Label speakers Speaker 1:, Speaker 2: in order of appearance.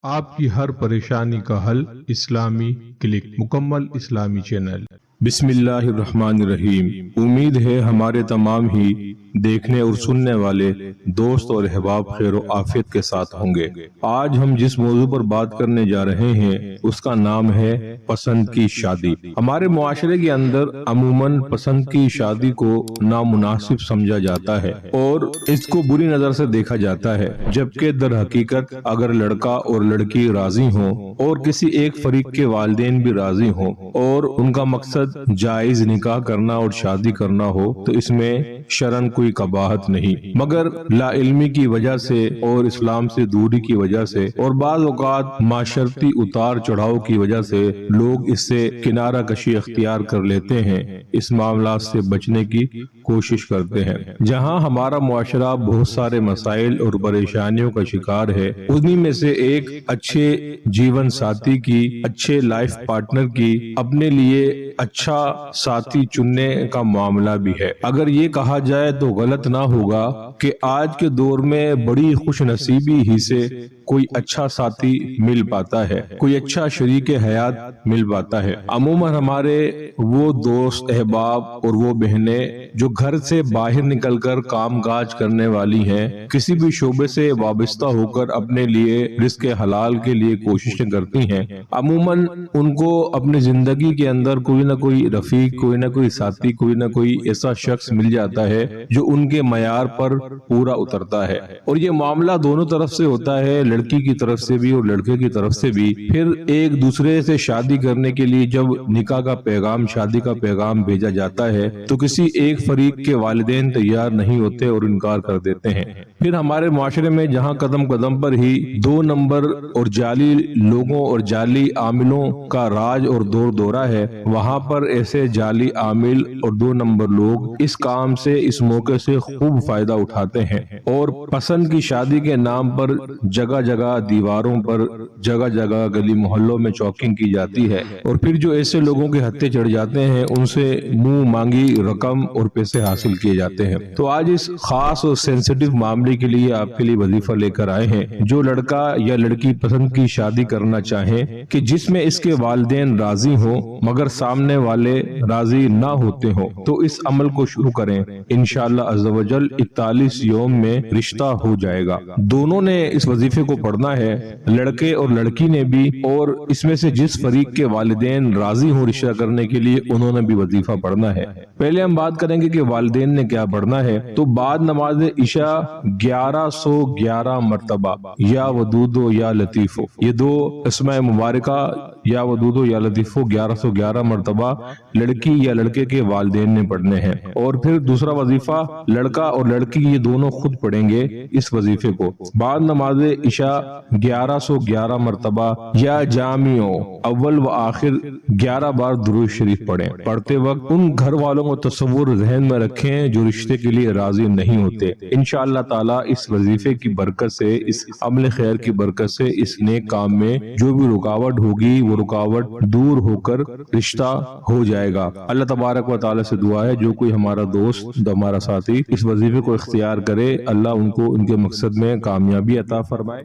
Speaker 1: آپ کی ہر پریشانی کا حل اسلامی کلک، مکمل اسلامی چینل۔
Speaker 2: بسم اللہ الرحمن الرحیم۔ امید ہے ہمارے تمام ہی دیکھنے اور سننے والے دوست اور احباب خیر و عافیت کے ساتھ ہوں گے۔ آج ہم جس موضوع پر بات کرنے جا رہے ہیں اس کا نام ہے پسند کی شادی۔ ہمارے معاشرے کے اندر عموماً پسند کی شادی کو نامناسب سمجھا جاتا ہے اور اس کو بری نظر سے دیکھا جاتا ہے، جبکہ در حقیقت اگر لڑکا اور لڑکی راضی ہوں اور کسی ایک فریق کے والدین بھی راضی ہوں اور ان کا مقصد جائز نکاح کرنا اور شادی کرنا ہو تو اس میں شرعاً کوئی قباحت نہیں، مگر لا علمی کی وجہ سے اور اسلام سے دوری کی وجہ سے اور بعض اوقات معاشرتی اتار چڑھاؤ کی وجہ سے لوگ اس سے کنارہ کشی اختیار کر لیتے ہیں، اس معاملات سے بچنے کی کوشش کرتے ہیں۔ جہاں ہمارا معاشرہ بہت سارے مسائل اور پریشانیوں کا شکار ہے، انہی میں سے ایک اچھے جیون ساتھی کی، اچھے لائف پارٹنر کی، اپنے لیے اچھا ساتھی چننے کا معاملہ بھی ہے۔ اگر یہ کہا جائے تو غلط نہ ہوگا کہ آج کے دور میں بڑی خوش نصیبی ہی سے کوئی اچھا ساتھی مل پاتا ہے، کوئی اچھا شریک حیات مل پاتا ہے۔ عموماً ہمارے وہ دوست احباب اور وہ بہنیں جو گھر سے باہر نکل کر کام کاج کرنے والی ہیں، کسی بھی شعبے سے وابستہ ہو کر اپنے لیے رزق حلال کے لیے کوششیں کرتی ہیں، عموماً ان کو اپنی زندگی کے اندر کوئی نہ کوئی رفیق، کوئی نہ کوئی ساتھی، کوئی نہ کوئی ایسا شخص مل جاتا ہے جو ان کے معیار پر پورا اترتا ہے، اور یہ معاملہ دونوں طرف سے ہوتا ہے، لڑکی کی طرف سے بھی اور لڑکے کی طرف سے بھی۔ پھر ایک دوسرے سے شادی کرنے کے لیے جب نکاح کا پیغام، شادی کا پیغام بھیجا جاتا ہے تو کسی ایک فریق کے والدین تیار نہیں ہوتے اور انکار کر دیتے ہیں۔ پھر ہمارے معاشرے میں جہاں قدم قدم پر ہی دو نمبر اور جعلی لوگوں اور جعلی عاملوں کا راج اور دور دورہ ہے، وہاں پر ایسے جعلی عامل اور دو نمبر لوگ اس کام سے، اس موقع سے خوب فائدہ اٹھاتے ہیں اور پسند کی شادی کے نام پر جگہ جگہ دیواروں پر، جگہ جگہ گلی محلوں میں چوکنگ کی جاتی ہے، اور پھر جو ایسے لوگوں کے ہتھے چڑھ جاتے ہیں ان سے منہ مانگی رقم اور پیسے حاصل کیے جاتے ہیں۔ تو آج اس خاص اور سینسٹیو معاملے کے لیے آپ کے لیے وظیفہ لے کر آئے ہیں۔ جو لڑکا یا لڑکی پسند کی شادی کرنا چاہیں کہ جس میں اس کے والدین راضی ہوں مگر سامنے والے راضی نہ ہوتے ہوں، تو اس عمل کو شروع کریں، انشاءاللہ عز و جل 41 یوم میں رشتہ ہو جائے گا۔ دونوں نے اس وظیفے کو پڑھنا ہے، لڑکے اور لڑکی نے بھی، اور اس میں سے جس فریق کے والدین راضی ہوں رشتہ کرنے کے لیے انہوں نے بھی وظیفہ پڑھنا ہے۔ پہلے ہم بات کریں گے کہ والدین نے کیا پڑھنا ہے۔ تو بعد نماز عشاء 1111 مرتبہ یا ودودو یا لطیفو، یہ دو اسماء مبارکہ یا ودودو یا لطیفو 1111 مرتبہ لڑکی یا لڑکے کے والدین نے پڑھنے ہیں، اور پھر دوسرا وظیفہ لڑکا اور لڑکی یہ دونوں خود پڑھیں گے اس وظیفے کو۔ بعد نماز عشاء 1111 مرتبہ یا جامعوں اول و آخر 11 بار درود شریف پڑھیں۔ پڑھتے وقت ان گھر والوں کو تصور ذہن میں رکھیں جو رشتے کے لیے راضی نہیں ہوتے۔ انشاءاللہ تعالی اس وظیفے کی برکت سے، اس عمل خیر کی برکت سے اس نیک کام میں جو بھی رکاوٹ ہوگی وہ رکاوٹ دور ہو کر رشتہ ہو جائے گا۔ اللہ تبارک و تعالی سے دعا ہے جو کوئی ہمارا دوست، ہمارا ساتھی اس وظیفے کو اختیار کرے، اللہ ان کو ان کے مقصد میں کامیابی عطا فرمائے۔